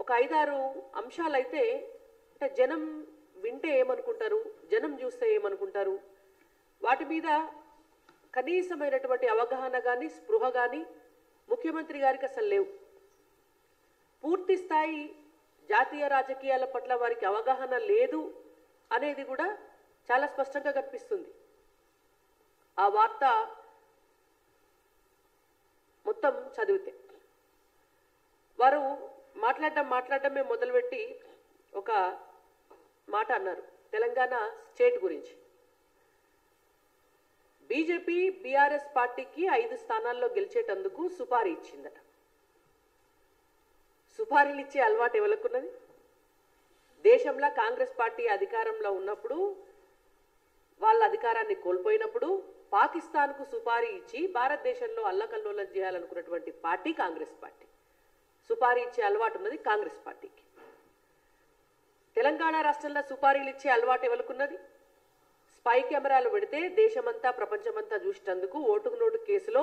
ఒక 5-6 అంశాలైతే అంటే జనం వింటే ఏమనుకుంటారు, జనం చూస్తే ఏమనుకుంటారు, వాటి మీద కనీసమైనటువంటి అవగాహన కానీ స్పృహ కానీ ముఖ్యమంత్రి గారికి అసలు లేవు. పూర్తి స్థాయి జాతీయ రాజకీయాల పట్ల వారికి అవగాహన లేదు అనేది కూడా చాలా స్పష్టంగా కనిపిస్తుంది. ఆ వార్త మొత్తం చదివితే వారు మాట్లాడటమే మొదలుపెట్టి ఒక మాట అన్నారు తెలంగాణ స్టేట్ గురించి. బీజేపీ బీఆర్ఎస్ పార్టీకి 5 స్థానాల్లో గెలిచేటందుకు సుపారీ ఇచ్చిందట. సుపారీలు ఇచ్చే అలవాటు ఎవరుకున్నది? దేశంలో కాంగ్రెస్ పార్టీ అధికారంలో ఉన్నప్పుడు, వాళ్ళ అధికారాన్ని కోల్పోయినప్పుడు పాకిస్తాన్కు సుపారీ ఇచ్చి భారతదేశంలో అల్లకల్లోలం చేయాలనుకున్నటువంటి పార్టీ కాంగ్రెస్ పార్టీ. సుపారీ ఇచ్చే అలవాటు ఉన్నది కాంగ్రెస్ పార్టీకి. తెలంగాణ రాష్ట్రంలో సుపారీలు ఇచ్చే అలవాటు ఎవరుకున్నది? స్పై కెమెరాలు పెడితే దేశమంతా ప్రపంచమంతా చూసేటందుకు ఓటుకు నోటు కేసులో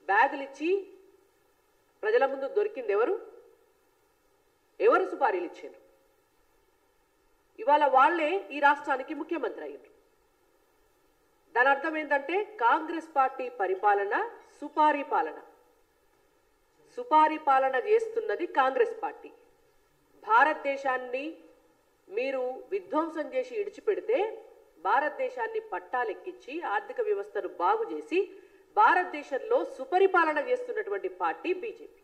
బ్యాగులు ఇచ్చి ప్రజల ముందు దొరికింది ఎవరు? ఎవరు సుపారీలు ఇచ్చారు? ఇవాళ వాళ్లే ఈ రాష్ట్రానికి ముఖ్యమంత్రి అయ్యారు. దాని అర్థం ఏంటంటే కాంగ్రెస్ పార్టీ పరిపాలన సుపారీ పాలన. సుపారీ పాలన చేస్తున్నది కాంగ్రెస్ పార్టీ. భారతదేశాన్ని మీరు విధ్వంసం చేసి ఇడిచిపెడితే భారతదేశాన్ని పట్టాలెక్కించి ఆర్థిక వ్యవస్థను బాగు చేసి భారతదేశంలో సుపరిపాలన చేస్తున్నటువంటి party BJP.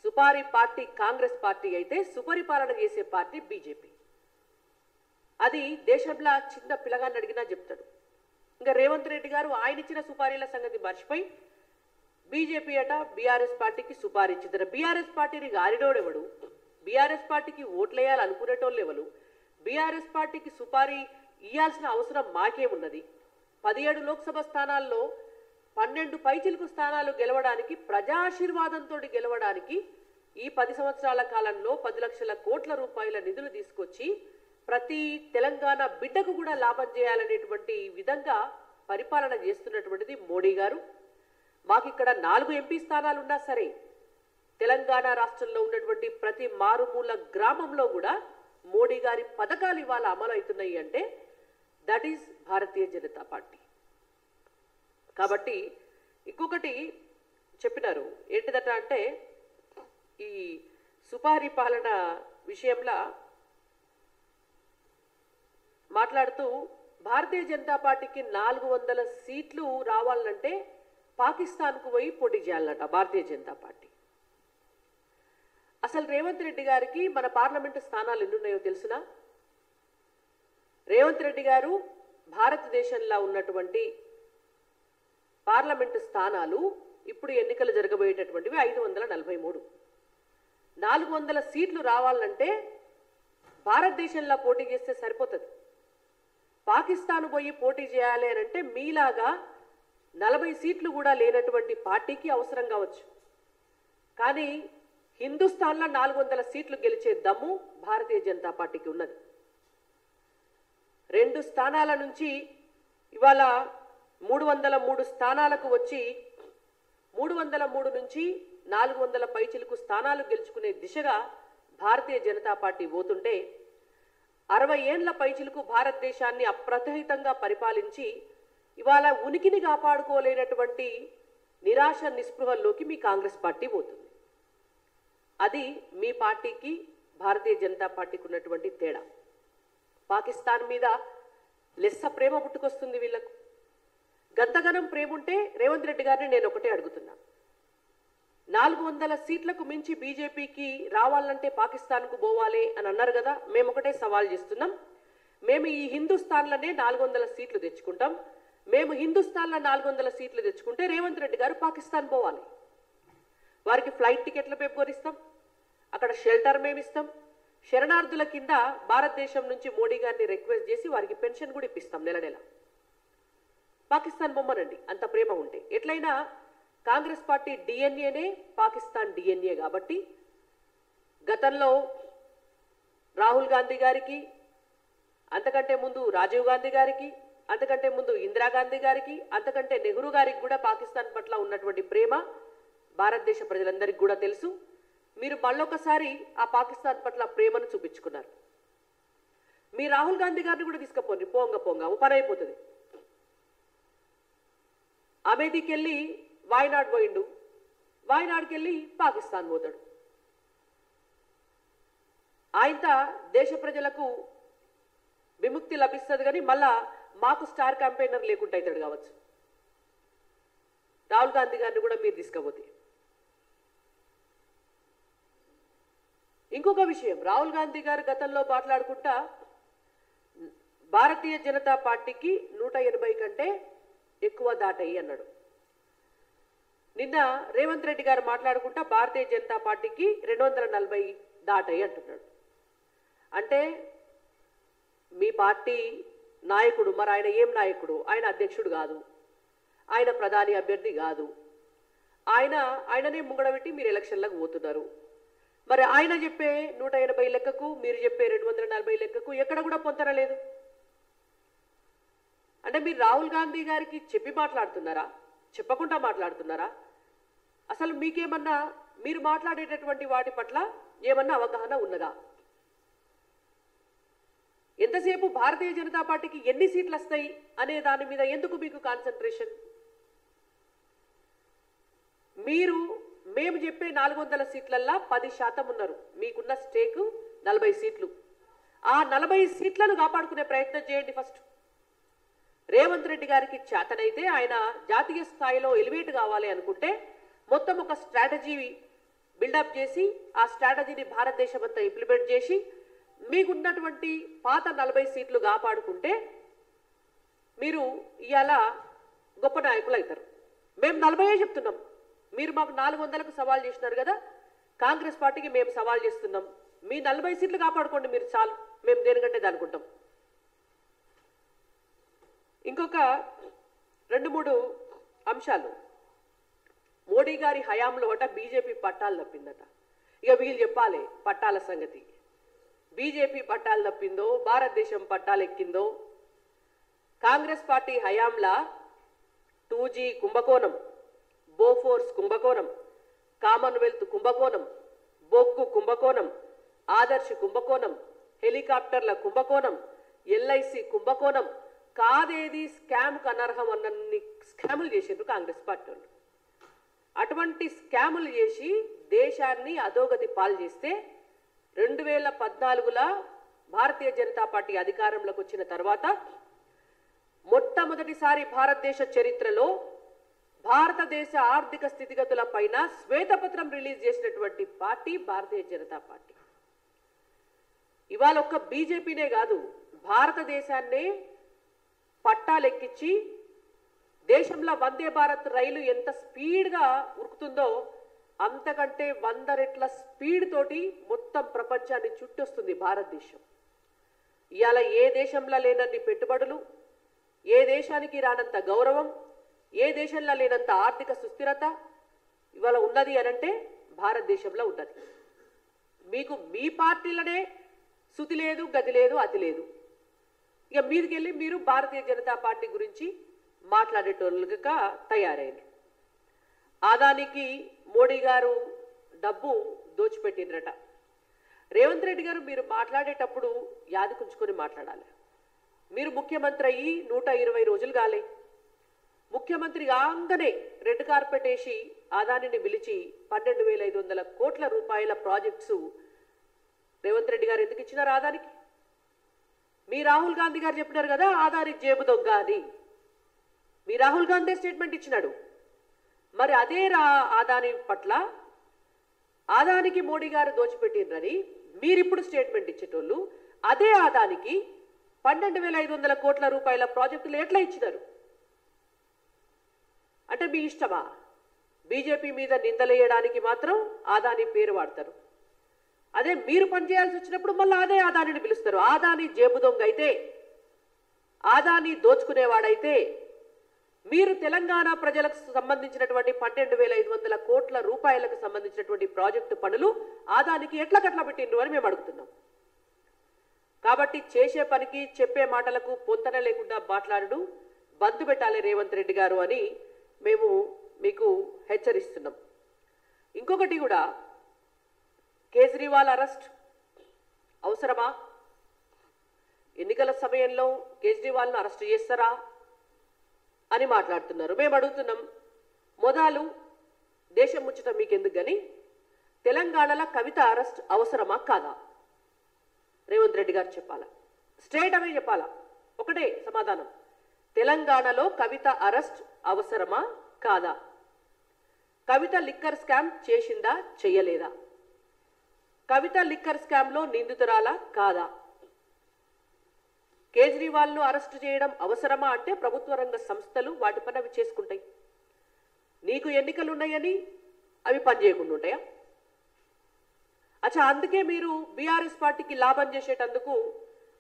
Supari party Congress party అయితే సుపరిపాలన చేసే పార్టీ బీజేపీ. అది దేశంలో చిన్న పిల్లగాన్ని అడిగినా చెప్తాడు. ఇంకా రేవంత్ రెడ్డి గారు ఆయన ఇచ్చిన సుపారీల సంగతి మర్చిపోయి బీజేపీ అట బీఆర్ఎస్ పార్టీకి సుపారీ ఇచ్చిందట. బీఆర్ఎస్ పార్టీని గారిడోడెవడు? బీఆర్ఎస్ పార్టీకి ఓట్లేయాలనుకునేటోళ్ళు ఎవరు? బీఆర్ఎస్ పార్టీకి సుపారీ ఇవ్వాల్సిన అవసరం మాకేమున్నది? 17 లోక్సభ స్థానాల్లో 12 పైచిలుకు స్థానాలు గెలవడానికి, ప్రజాశీర్వాదంతో గెలవడానికి ఈ 10 సంవత్సరాల కాలంలో 10 లక్షల కోట్ల రూపాయల నిధులు తీసుకొచ్చి ప్రతి తెలంగాణ బిడ్డకు కూడా లాభం చేయాలనేటువంటి విధంగా పరిపాలన చేస్తున్నటువంటిది మోడీ గారు. మాకు ఇక్కడ 4 ఎంపీ స్థానాలు ఉన్నా సరే తెలంగాణ రాష్ట్రంలో ఉన్నటువంటి ప్రతి మారుమూల గ్రామంలో కూడా మోడీ గారి పథకాలు ఇవాళ అమలు అవుతున్నాయి అంటే that is Bharatiya Janata party. కాబట్టి ఇంకొకటి చెప్పినారు ఏంటిదట అంటే ఈ సుపారీ పాలన విషయంలో మాట్లాడుతూ భారతీయ జనతా పార్టీకి 400 సీట్లు రావాలంటే పాకిస్తాన్కు పోయి పోటీ చేయాలన్నట భారతీయ జనతా పార్టీ. అసలు రేవంత్ రెడ్డి గారికి మన పార్లమెంటు స్థానాలు ఎన్నున్నాయో తెలుసునా? రేవంత్ రెడ్డి గారు భారతదేశంలో ఉన్నటువంటి పార్లమెంటు స్థానాలు ఇప్పుడు ఎన్నికలు జరగబోయేటటువంటివి 543. 400 సీట్లు రావాలంటే భారతదేశంలో పోటీ చేస్తే సరిపోతుంది. పాకిస్తాన్ పోయి పోటీ చేయాలి అని అంటే మీలాగా 40 సీట్లు కూడా లేనటువంటి పార్టీకి అవసరం కావచ్చు. కానీ హిందుస్థాన్లో 400 సీట్లు గెలిచే దమ్ము భారతీయ జనతా పార్టీకి ఉన్నది. 2 స్థానాల నుంచి ఇవాళ 303 స్థానాలకు వచ్చి 303 నుంచి 400 పైచిలకు స్థానాలు గెలుచుకునే దిశగా భారతీయ జనతా పార్టీ పోతుంటే 60 ఏండ్ల పైచిలకు భారతదేశాన్ని అప్రతిహితంగా పరిపాలించి ఇవాళ ఉనికిని కాపాడుకోలేనటువంటి నిరాశ నిస్పృహల్లోకి మీ కాంగ్రెస్ పార్టీ పోతుంది. అది మీ పార్టీకి భారతీయ జనతా పార్టీకి ఉన్నటువంటి తేడా. పాకిస్తాన్ మీద లెస్స ప్రేమ పుట్టుకొస్తుంది వీళ్లకు. గంతగనం ప్రేమ ఉంటే రేవంత్ రెడ్డి గారిని నేను ఒకటే అడుగుతున్నా, 400 సీట్లకు మించి బీజేపీకి రావాలంటే పాకిస్తాన్కు పోవాలి అని అన్నారు కదా. మేము ఒకటే సవాల్ చేస్తున్నాం, మేము ఈ హిందుస్థాన్లోనే 400 సీట్లు తెచ్చుకుంటాం. మేము హిందుస్థాన్లో 400 సీట్లు తెచ్చుకుంటే రేవంత్ రెడ్డి గారు పాకిస్తాన్ పోవాలి. వారికి ఫ్లైట్ టికెట్లు మేము కొనిస్తాం, అక్కడ షెల్టర్ మేము ఇస్తాం. శరణార్థుల కింద భారతదేశం నుంచి మోడీ గారిని రిక్వెస్ట్ చేసి వారికి పెన్షన్ కూడా ఇప్పిస్తాం నెల నెల. పాకిస్తాన్ బొమ్మనండి అంత ప్రేమ ఉంటే. ఎట్లయినా కాంగ్రెస్ పార్టీ డిఎన్ఏనే పాకిస్తాన్ డిఎన్ఏ కాబట్టి గతంలో రాహుల్ గాంధీ గారికి, అంతకంటే ముందు రాజీవ్ గాంధీ గారికి, అంతకంటే ముందు ఇందిరాగాంధీ గారికి, అంతకంటే నెహ్రూ గారికి కూడా పాకిస్తాన్ పట్ల ఉన్నటువంటి ప్రేమ భారతదేశ ప్రజలందరికీ కూడా తెలుసు. మీరు మళ్ళొకసారి ఆ పాకిస్తాన్ పట్ల ప్రేమను చూపించుకున్నారు. మీ రాహుల్ గాంధీ గారిని కూడా తీసుకుపోండి, పోంగ పోంగ ఓ పని అయిపోతుంది. అమేథీకి వెళ్ళి వాయనాడ్ పోయిండు, వాయనాడ్కి వెళ్ళి పాకిస్తాన్ పోతాడు. ఆయన దేశ ప్రజలకు విముక్తి లభిస్తుంది, కానీ మళ్ళా మాకు స్టార్ క్యాంపెయినర్ లేకుండా అవుతాడు కావచ్చు. రాహుల్ గాంధీ గారిని కూడా మీరు తీసుకుపోతే. ఇంకొక విషయం, రాహుల్ గాంధీ గారు గతంలో మాట్లాడుకుంటా భారతీయ జనతా పార్టీకి 180 కంటే ఎక్కువ దాటాయి అన్నాడు. నిన్న రేవంత్ రెడ్డి గారు మాట్లాడుకుంటా భారతీయ జనతా పార్టీకి 240 దాటాయి అంటున్నాడు. అంటే మీ పార్టీ నాయకుడు, మరి ఆయన ఏం నాయకుడు? ఆయన అధ్యక్షుడు కాదు, ఆయన ప్రధాని అభ్యర్థి కాదు, ఆయననే ముంగడబెట్టి మీరు ఎలక్షన్లకు పోతున్నారు. మరి ఆయన చెప్పే 180 లెక్కకు మీరు చెప్పే 240 లెక్కకు ఎక్కడ కూడా పొంతనలేదు. అంటే మీరు రాహుల్ గాంధీ గారికి చెప్పి మాట్లాడుతున్నారా, చెప్పకుండా మాట్లాడుతున్నారా? అసలు మీకేమన్నా మీరు మాట్లాడేటటువంటి వాటి పట్ల ఏమన్నా అవగాహన ఉన్నదా? ఎంతసేపు భారతీయ జనతా పార్టీకి ఎన్ని సీట్లు వస్తాయి అనే దాని మీద ఎందుకు మీకు కాన్సన్ట్రేషన్? మేము చెప్పే 400 సీట్లల్లా 10% ఉన్నారు. మీకున్న స్టేక్ 40 సీట్లు. ఆ 40 సీట్లను కాపాడుకునే ప్రయత్నం చేయండి. ఫస్ట్ రేవంత్ రెడ్డి గారికి చేతనైతే, ఆయన జాతీయ స్థాయిలో ఎలివేట్ కావాలి అనుకుంటే మొత్తం ఒక స్ట్రాటజీ బిల్డప్ చేసి ఆ స్ట్రాటజీని భారతదేశం అంతా ఇంప్లిమెంట్ చేసి మీకున్నటువంటి పాత 40 సీట్లు కాపాడుకుంటే మీరు ఇవాళ గొప్ప నాయకులు అవుతారు. మేము 40 చెప్తున్నాం, మీరు మాకు 400కు సవాల్ చేసినారు కదా, కాంగ్రెస్ పార్టీకి మేము సవాల్ చేస్తున్నాం. మీ 40 సీట్లు కాపాడుకోండి మీరు, చాలు, మేము దేనికంటే దానుకుంటాం. ఇంకొక 2-3 అంశాలు. మోడీ గారి హయాంలో బీజేపీ పట్టాలు తప్పిందట. ఇక వీళ్ళు చెప్పాలి పట్టాల సంగతి. బీజేపీ పట్టాలు తప్పిందో, భారతదేశం పట్టాలు ఎక్కిందో. కాంగ్రెస్ పార్టీ హయాంలా 2G కుంభకోణం, బోఫోర్స్ కుంభకోణం, కామన్వెల్త్ కుంభకోణం, బొగ్గు కుంభకోణం, ఆదర్శ్ కుంభకోణం, హెలికాప్టర్ల కుంభకోణం, LIC కుంభకోణం, కాదేది స్కామ్కు అనర్హం అన్నన్ని స్కాములు చేసిండ్రు కాంగ్రెస్ పార్టీ వాళ్ళు. అటువంటి స్కాములు చేసి దేశాన్ని అధోగతి పాలు చేస్తే 2014లో భారతీయ జనతా పార్టీ అధికారంలోకి వచ్చిన తర్వాత మొట్టమొదటిసారి భారతదేశ చరిత్రలో భారతదేశ ఆర్థిక స్థితిగతుల పైన శ్వేతపత్రం రిలీజ్ చేసినటువంటి పార్టీ భారతీయ జనతా పార్టీ. ఇవాళ ఒక్క బీజేపీనే కాదు, భారతదేశాన్నే పట్టాలెక్కించి దేశంలో వందే భారత్ రైలు ఎంత స్పీడ్గా ఉరుకుతుందో అంతకంటే 100 రెట్ల స్పీడ్ తోటి మొత్తం ప్రపంచాన్ని చుట్టొస్తుంది భారతదేశం. ఇవాళ ఏ దేశంలో లేనన్ని పెట్టుబడులు, ఏ దేశానికి రానంత గౌరవం, ఏ దేశంలో లేనంత ఆర్థిక సుస్థిరత ఇవాళ ఉన్నది అనంటే భారతదేశంలో ఉన్నది. మీకు మీ పార్టీలనే శృతి లేదు, గతి లేదు, అతి లేదు. ఇక మీదికి వెళ్ళి మీరు భారతీయ జనతా పార్టీ గురించి మాట్లాడేటోళ్ళుగా తయారైంది. ఆదానికి మోడీ గారు డబ్బు దోచిపెట్టిండ్రట. రేవంత్ రెడ్డి గారు మీరు మాట్లాడేటప్పుడు యాదకుంచుకొని మాట్లాడాలి. మీరు ముఖ్యమంత్రి అయ్యి 120 రోజులు కాలే. ముఖ్యమంత్రి కాగానే రెడ్ కార్పెట్ వేసి ఆదానిని పిలిచి 12,500 కోట్ల రూపాయల ప్రాజెక్ట్స్ రేవంత్ రెడ్డి గారు ఎందుకు ఇచ్చినారు ఆదానికి? మీ రాహుల్ గాంధీ గారు చెప్పినారు కదా ఆదాని జేబు దొంగ అని. మీ రాహుల్ గాంధీ స్టేట్మెంట్ ఇచ్చినాడు. మరి అదే ఆదాని పట్ల ఆదానికి మోడీ గారు దోచిపెట్టిండ్రని మీరిప్పుడు స్టేట్మెంట్ ఇచ్చేటోళ్ళు అదే ఆదానికి 12,500 కోట్ల రూపాయల ప్రాజెక్టులు ఎట్లా ఇచ్చినారు? అంటే మీ ఇష్టమా? బీజేపీ మీద నిందలేయడానికి మాత్రం ఆదాని పేరు వాడతారు. అదే మీరు పనిచేయాల్సి వచ్చినప్పుడు మళ్ళీ అదే ఆదానిని పిలుస్తారు. ఆదాని జేబు దొంగ అయితే, ఆదాని దోచుకునేవాడైతే మీరు తెలంగాణ ప్రజలకు సంబంధించినటువంటి 12,500 కోట్ల రూపాయలకు సంబంధించినటువంటి ప్రాజెక్టు పనులు ఆదానికి ఎట్లా కట్ల పెట్టిండ్రు అని మేము అడుగుతున్నాం. కాబట్టి చేసే పనికి చెప్పే మాటలకు పొంతన లేకుండా మాట్లాడు బంద్ పెట్టాలి రేవంత్ రెడ్డి గారు అని మేము మీకు హెచ్చరిస్తున్నాం. ఇంకొకటి కూడా, కేజ్రీవాల్ అరెస్ట్ అవసరమా? ఎన్నికల సమయంలో కేజ్రీవాల్ను అరెస్ట్ చేస్తారా అని మాట్లాడుతున్నారు. మేము అడుగుతున్నాం, మొదలు దేశం ముచ్చట మీకెందుకు కానీ తెలంగాణలో కవిత అరెస్ట్ అవసరమా కాదా? రేవంత్ రెడ్డి గారు చెప్పాలా, స్ట్రేట్ అవే చెప్పాలా. ఒకటే సమాధానం, తెలంగాణలో కవిత అరెస్ట్ అవసరమా కాదా? కవిత లిక్కర్ స్కామ్ చేసిందా చెయ్యలేదా? కవిత లిక్కర్ స్కామ్లో నిందితురాలా కాదా? కేజ్రీవాల్ను అరెస్టు చేయడం అవసరమా అంటే ప్రభుత్వ రంగ సంస్థలు వాటి పని అవి చేసుకుంటాయి. నీకు ఎన్నికలు ఉన్నాయని అవి పనిచేయకుండా ఉంటాయా? అచ్చా, అందుకే మీరు బీఆర్ఎస్ పార్టీకి లాభం చేసేటందుకు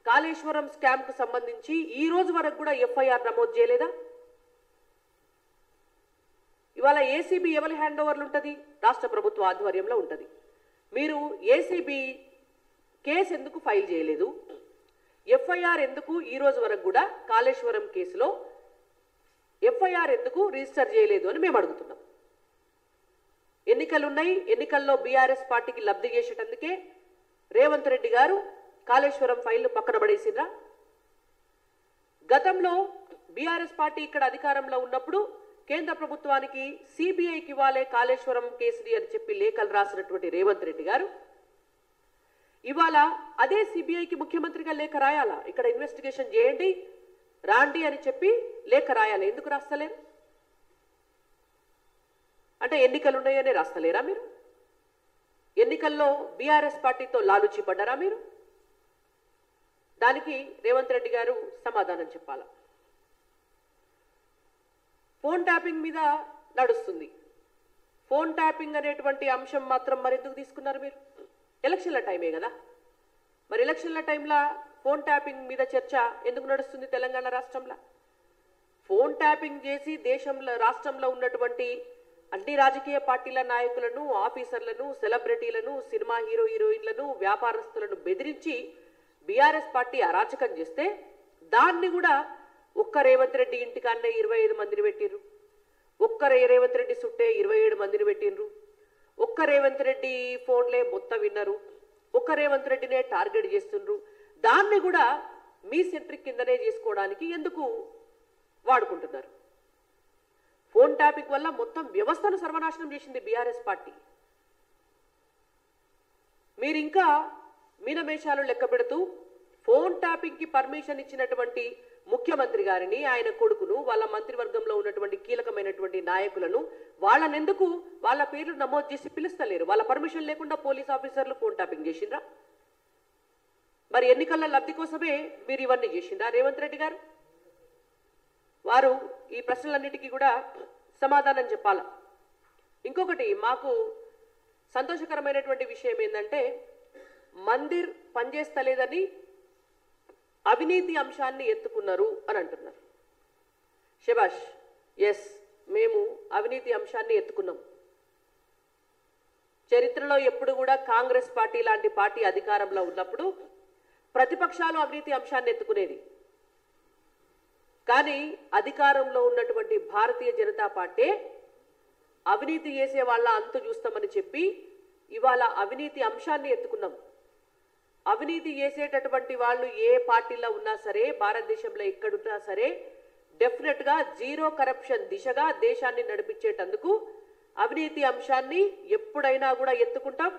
కాళేశ్వరం స్కామ్కు సంబంధించి ఈ రోజు వరకు కూడా ఎఫ్ఐఆర్ నమోదు చేయలేదా? ఇవాళ ఏసీబీ ఎవరి హ్యాండ్ ఓవర్లు ఉంటుంది? రాష్ట్ర ప్రభుత్వ ఆధ్వర్యంలో ఉంటుంది. మీరు ఏసీబీ కేసు ఎందుకు ఫైల్ చేయలేదు? ఎఫ్ఐఆర్ ఎందుకు ఈ రోజు వరకు కూడా కాళేశ్వరం కేసులో ఎఫ్ఐఆర్ ఎందుకు రిజిస్టర్ చేయలేదు అని మేము అడుగుతున్నాం. ఎన్నికలు ఉన్నాయి, ఎన్నికల్లో బీఆర్ఎస్ పార్టీకి లబ్ధి చేసేటందుకే రేవంత్ రెడ్డి గారు కాళేశ్వరం ఫైల్ను పక్కన పడేసిండ్రా? గతంలో బీఆర్ఎస్ పార్టీ ఇక్కడ అధికారంలో ఉన్నప్పుడు కేంద్ర ప్రభుత్వానికి సిబిఐకి ఇవ్వాలే కాళేశ్వరం కేసుని అని చెప్పి లేఖలు రాసినటువంటి రేవంత్ రెడ్డి గారు ఇవాళ అదే సిబిఐకి ముఖ్యమంత్రిగా లేఖ రాయాలా, ఇక్కడ ఇన్వెస్టిగేషన్ చేయండి రాండి అని చెప్పి లేఖ రాయాలి. ఎందుకు రాస్తలేరు? అంటే ఎన్నికలు ఉన్నాయనే రాస్తలేరా మీరు? ఎన్నికల్లో బీఆర్ఎస్ పార్టీతో లాలుచి పడ్డారా మీరు? దానికి రేవంత్ రెడ్డి గారు సమాధానం చెప్పాలా. ఫోన్ ట్యాపింగ్ మీద నడుస్తుంది. ఫోన్ ట్యాపింగ్ అనేటువంటి అంశం మాత్రం మరి ఎందుకు తీసుకున్నారు మీరు? ఎలక్షన్ల టైమే కదా. మరి ఎలక్షన్ల టైంలో ఫోన్ ట్యాపింగ్ మీద చర్చ ఎందుకు నడుస్తుంది తెలంగాణ రాష్ట్రంలో? ఫోన్ ట్యాపింగ్ చేసి దేశంలో రాష్ట్రంలో ఉన్నటువంటి అన్ని రాజకీయ పార్టీల నాయకులను, ఆఫీసర్లను, సెలబ్రిటీలను, సినిమా హీరో హీరోయిన్లను, వ్యాపారస్తులను బెదిరించి బీఆర్ఎస్ పార్టీ అరాచకం చేస్తే దాన్ని కూడా ఒక్క రేవంత్ రెడ్డి ఇంటికాన్నే 25 మందిని పెట్టిండ్రు. ఒక్క రేవంత్ రెడ్డి సుట్టే 27 మందిని పెట్టిండ్రు. ఒక్క రేవంత్ రెడ్డి ఫోన్లే మొత్తం విన్నారు. ఒక్క రేవంత్ రెడ్డినే టార్గెట్ చేస్తుండ్రు. దాన్ని కూడా మీ సెంట్రిక్ కిందనే చేసుకోవడానికి ఎందుకు వాడుకుంటున్నారు? ఫోన్ ట్యాపింగ్ వల్ల మొత్తం వ్యవస్థను సర్వనాశనం చేసింది బీఆర్ఎస్ పార్టీ. మీరు ఇంకా మీనమేషాలు లెక్క పెడుతూ ఫోన్ ట్యాపింగ్ కి పర్మిషన్ ఇచ్చినటువంటి ముఖ్యమంత్రి గారిని, ఆయన కొడుకును, వాళ్ళ మంత్రివర్గంలో ఉన్నటువంటి కీలకమైనటువంటి నాయకులను వాళ్ళనెందుకు వాళ్ళ పేర్లు నమోదు చేసి పిలుస్తలేరు? వాళ్ళ పర్మిషన్ లేకుండా పోలీస్ ఆఫీసర్లు ఫోన్ ట్యాపింగ్ చేసిండ్రా? మరి ఎన్నికల లబ్ధి కోసమే మీరు ఇవన్నీ చేసిండ్రా రేవంత్ రెడ్డి గారు? వారు ఈ ప్రశ్నలన్నిటికీ కూడా సమాధానం చెప్పాలా. ఇంకొకటి మాకు సంతోషకరమైనటువంటి విషయం ఏంటంటే మందిర్ పనిచేస్తలేదని అవినీతి అంశాన్ని ఎత్తుకున్నారు అని అంటున్నారు. శభాష్, ఎస్, మేము అవినీతి అంశాన్ని ఎత్తుకున్నాం. చరిత్రలో ఎప్పుడు కూడా కాంగ్రెస్ పార్టీ లాంటి పార్టీ అధికారంలో ఉన్నప్పుడు ప్రతిపక్షాలు అవినీతి అంశాన్ని ఎత్తుకునేది. కానీ అధికారంలో ఉన్నటువంటి భారతీయ జనతా పార్టీ అవినీతి చేసే వాళ్ళ అంతు చూస్తామని చెప్పి ఇవాళ అవినీతి అంశాన్ని ఎత్తుకున్నాం. అవినీతి చేసేటటువంటి వాళ్ళు ఏ పార్టీలో ఉన్నా సరే, భారతదేశంలో ఎక్కడున్నా సరే, డెఫినెట్గా జీరో కరప్షన్ దిశగా దేశాన్ని నడిపించేటందుకు అవినీతి అంశాన్ని ఎప్పుడైనా కూడా ఎత్తుకుంటాం.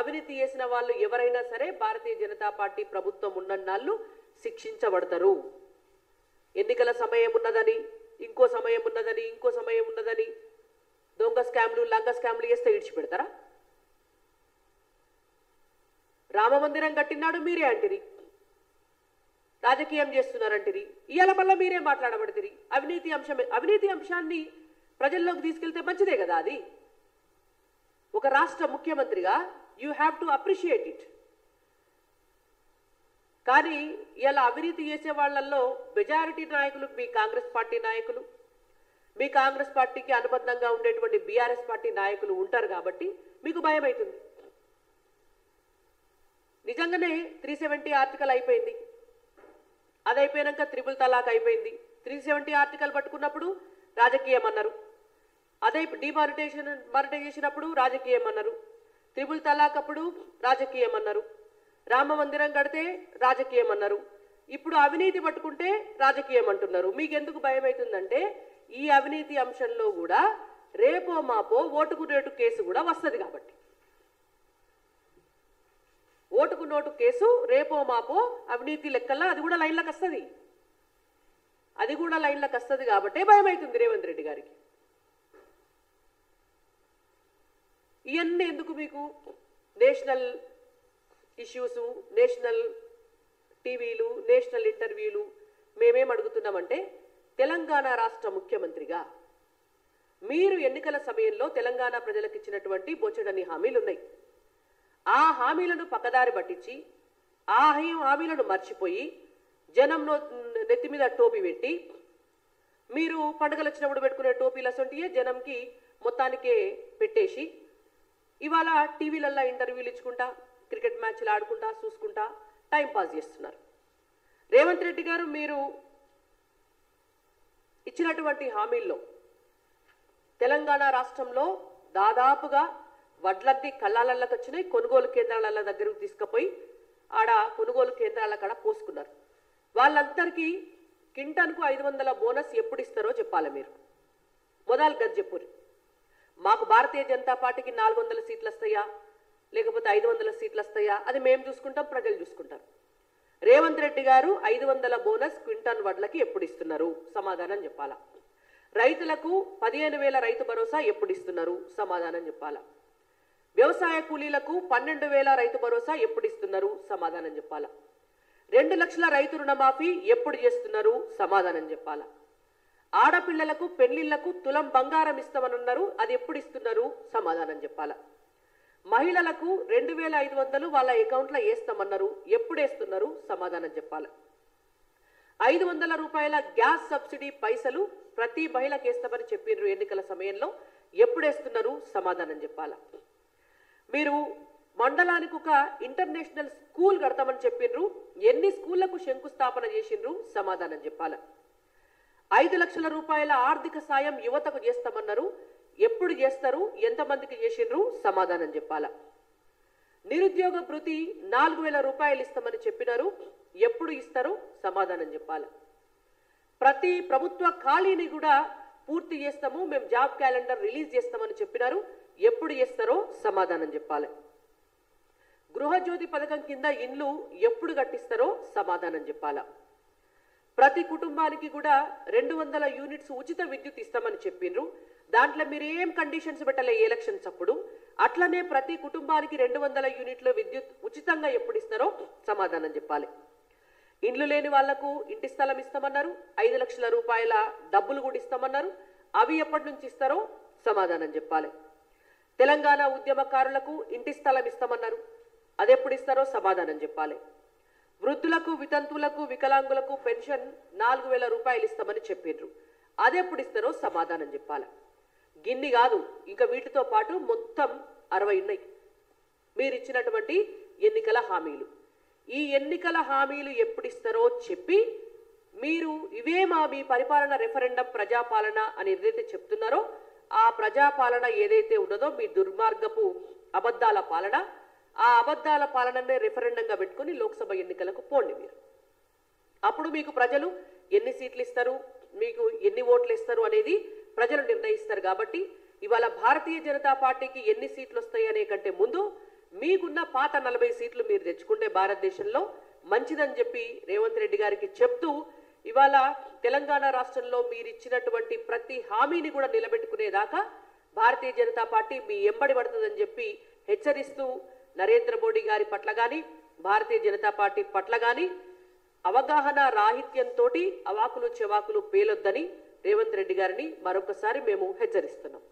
అవినీతి చేసిన వాళ్ళు ఎవరైనా సరే భారతీయ జనతా పార్టీ ప్రభుత్వం ఉన్నన్నాళ్ళు శిక్షించబడతారు. ఎన్నికల సమయం ఉన్నదని, ఇంకో సమయం ఉన్నదని, ఇంకో సమయం ఉన్నదని దొంగ స్కామ్లు, లంగ స్కామ్లు చేస్తే విడిచిపెడతారా? రామ మందిరం కట్టినాడు మీరే అంటిరి, రాజకీయం చేస్తున్నారంటిరి. ఇవాళ మళ్ళీ మీరే మాట్లాడబడితిరి. అవినీతి అంశాన్ని ప్రజల్లోకి తీసుకెళ్తే మంచిదే కదా. అది ఒక రాష్ట్ర ముఖ్యమంత్రిగా you have to appreciate it. కానీ ఇలా అవినీతి చేసే వాళ్ళల్లో మెజారిటీ నాయకులు మీ కాంగ్రెస్ పార్టీ నాయకులు, మీ కాంగ్రెస్ పార్టీకి అనుబంధంగా ఉండేటువంటి బీఆర్ఎస్ పార్టీ నాయకులు ఉంటారు కాబట్టి మీకు భయం అవుతుంది. నిజంగానే 370 ఆర్టికల్ అయిపోయింది. అది అయిపోయాక త్రిపుల్ తలాక్ అయిపోయింది. 370 ఆర్టికల్ పట్టుకున్నప్పుడు రాజకీయం అన్నారు. అదే డిమానిటైజేషన్ చేసినప్పుడు రాజకీయం అన్నారు. త్రిపుల్ తలాక్ అప్పుడు రాజకీయం అన్నారు, రామ మందిరం కడితే రాజకీయం అన్నారు, ఇప్పుడు అవినీతి పట్టుకుంటే రాజకీయం అంటున్నారు. మీకు ఎందుకు భయం అవుతుందంటే ఈ అవినీతి అంశంలో కూడా రేపో మాపో ఓటుకు నోటు కేసు కూడా వస్తుంది కాబట్టి. ఓటుకు నోటు కేసు రేపో మాపో అవినీతి లెక్కల్లో అది కూడా లైన్లకు వస్తుంది, అది కూడా లైన్లకు వస్తుంది కాబట్టే భయం అవుతుంది రేవంత్ రెడ్డి గారికి. ఇవన్నీ ఎందుకు మీకు? నేషనల్ ఇష్యూసు, నేషనల్ టీవీలు, నేషనల్ ఇంటర్వ్యూలు. మేమేం అడుగుతున్నామంటే తెలంగాణ రాష్ట్ర ముఖ్యమంత్రిగా మీరు ఎన్నికల సమయంలో తెలంగాణ ప్రజలకు ఇచ్చినటువంటి బొచ్చడని హామీలు ఉన్నాయి. ఆ హామీలను పక్కదారి పట్టించి ఆ హామీలను మర్చిపోయి జనంలో నెత్తి మీద టోపీ పెట్టి మీరు పండుగలు వచ్చినప్పుడు పెట్టుకునే టోపీలు అసొంటియే జనంకి మొత్తానికే పెట్టేసి ఇవాళ టీవీలల్లో ఇంటర్వ్యూలు ఇచ్చుకుంటా, క్రికెట్ మ్యాచ్లు ఆడుకుంటా, చూసుకుంటా టైం పాస్ చేస్తున్నారు. రేవంత్ రెడ్డి గారు మీరు ఇచ్చినటువంటి హామీల్లో తెలంగాణ రాష్ట్రంలో దాదాపుగా వడ్లన్నీ కళ్ళాలకి వచ్చినాయి, కొనుగోలు కేంద్రాల దగ్గరకు తీసుకుపోయి ఆడ కొనుగోలు కేంద్రాల కాడ పోసుకున్నారు. వాళ్ళందరికీ కింటన్కు 500 బోనస్ ఎప్పుడు ఇస్తారో చెప్పాలి మీరు. మొదలు గది చెప్పుర్రి. మాకు భారతీయ జనతా పార్టీకి 400 సీట్లు వస్తాయా లేకపోతే 500 సీట్లు వస్తాయా అది మేము చూసుకుంటాం, ప్రజలు చూసుకుంటారు. రేవంత్ రెడ్డి గారు 500 బోనస్ క్వింటన్ వడ్లకి ఎప్పుడు ఇస్తున్నారు సమాధానం చెప్పాలా. రైతులకు 15,000 రైతు భరోసా ఎప్పుడు ఇస్తున్నారు సమాధానం చెప్పాలా. వ్యవసాయ కూలీలకు 12,000 రైతు భరోసా ఎప్పుడు ఇస్తున్నారు సమాధానం చెప్పాలా. 2 లక్షల రైతు రుణమాఫీ ఎప్పుడు చేస్తున్నారు సమాధానం చెప్పాలా. ఆడపిల్లలకు పెళ్లిళ్లకు తులం బంగారం ఇస్తామన్నారు, అది ఎప్పుడు ఇస్తున్నారు సమాధానం చెప్పాలా. మహిళలకు 2,500 వాళ్ళ అకౌంట్లో వేస్తామన్నారు, ఎప్పుడు వేస్తున్నారు సమాధానం చెప్పాలా. 500 రూపాయల గ్యాస్ సబ్సిడీ పైసలు ప్రతి మహిళకి వేస్తామని చెప్పిండ్రు ఎన్నికల సమయంలో, ఎప్పుడు వేస్తున్నారు సమాధానం చెప్పాలా. మీరు మండలానికి ఒక ఇంటర్నేషనల్ స్కూల్ కడతామని చెప్పిండ్రు, ఎన్ని స్కూళ్లకు శంకుస్థాపన చేసిండ్రు సమాధానం చెప్పాలా. 5 లక్షల రూపాయల ఆర్థిక సాయం యువతకు చేస్తామన్నారు, ఎప్పుడు చేస్తారు, ఎంతమందికి చేసిండ్రు సమాధానం చెప్పాలా. నిరుద్యోగ భృతి 4,000 రూపాయలు ఇస్తామని చెప్పినారు, ఎప్పుడు ఇస్తారో సమాధానం చెప్పాలా. ప్రతి ప్రభుత్వ ఖాళీని కూడా పూర్తి చేస్తాము, మేము జాబ్ క్యాలెండర్ రిలీజ్ చేస్తామని చెప్పినారు, ఎప్పుడు చేస్తారో సమాధానం చెప్పాలి. గృహజ్యోతి పథకం కింద ఇండ్లు ఎప్పుడు కట్టిస్తారో సమాధానం చెప్పాలా. ప్రతి కుటుంబానికి కూడా 200 యూనిట్స్ ఉచిత విద్యుత్ ఇస్తామని చెప్పిండ్రు, దాంట్లో మీరు ఏం కండిషన్స్ పెట్టలే ఎలక్షన్స్ అప్పుడు, అట్లనే ప్రతి కుటుంబానికి 200 యూనిట్ల విద్యుత్ ఉచితంగా ఎప్పుడు ఇస్తారో సమాధానం చెప్పాలి. ఇండ్లు లేని వాళ్లకు ఇంటి స్థలం ఇస్తామన్నారు, 5 లక్షల రూపాయల డబ్బులు కూడా ఇస్తామన్నారు, అవి ఎప్పటి నుంచి ఇస్తారో సమాధానం చెప్పాలి. తెలంగాణ ఉద్యమకారులకు ఇంటి స్థలం ఇస్తామన్నారు, అది ఎప్పుడు ఇస్తారో సమాధానం చెప్పాలి. వృద్ధులకు, వితంతువులకు, వికలాంగులకు పెన్షన్ 4,000 రూపాయలు ఇస్తామని చెప్పిండ్రు, అది ఎప్పుడు ఇస్తారో సమాధానం చెప్పాలి. గిన్ని కాదు, ఇంకా వీటితో పాటు మొత్తం 60 ఉన్నాయి మీరు ఇచ్చినటువంటి ఎన్నికల హామీలు. ఈ ఎన్నికల హామీలు ఎప్పుడు ఇస్తారో చెప్పి మీరు ఇవే మీ పరిపాలన రెఫరెండం ప్రజాపాలన అని ఏదైతే చెప్తున్నారో ఆ ప్రజాపాలన ఏదైతే ఉన్నదో మీ దుర్మార్గపు అబద్ధాల పాలన, ఆ అబద్ధాల పాలననే రెఫరెండంగా పెట్టుకుని లోక్సభ ఎన్నికలకు పోండి మీరు. అప్పుడు మీకు ప్రజలు ఎన్ని సీట్లు ఇస్తారు, మీకు ఎన్ని ఓట్లు ఇస్తారు అనేది ప్రజలు నిర్ణయిస్తారు. కాబట్టి ఇవాళ భారతీయ జనతా పార్టీకి ఎన్ని సీట్లు వస్తాయి అనే కంటే ముందు మీకున్న పాత 40 సీట్లు మీరు తెచ్చుకుంటే భారతదేశంలో మంచిదని చెప్పి రేవంత్ రెడ్డి గారికి చెప్తూ ఇవాళ తెలంగాణ రాష్ట్రంలో మీరు ఇచ్చినటువంటి ప్రతి హామీని కూడా నిలబెట్టుకునేదాకా భారతీయ జనతా పార్టీ మీ ఎంబడి పడుతుందని చెప్పి హెచ్చరిస్తూ నరేంద్ర మోడీ గారి పట్ల కానీ భారతీయ జనతా పార్టీ పట్ల కానీ అవగాహన రాహిత్యంతో అవాకులు చెవాకులు పేలొద్దని రేవంత్ రెడ్డి గారిని మరొకసారి మేము హెచ్చరిస్తున్నాం.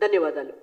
ధన్యవాదాలు.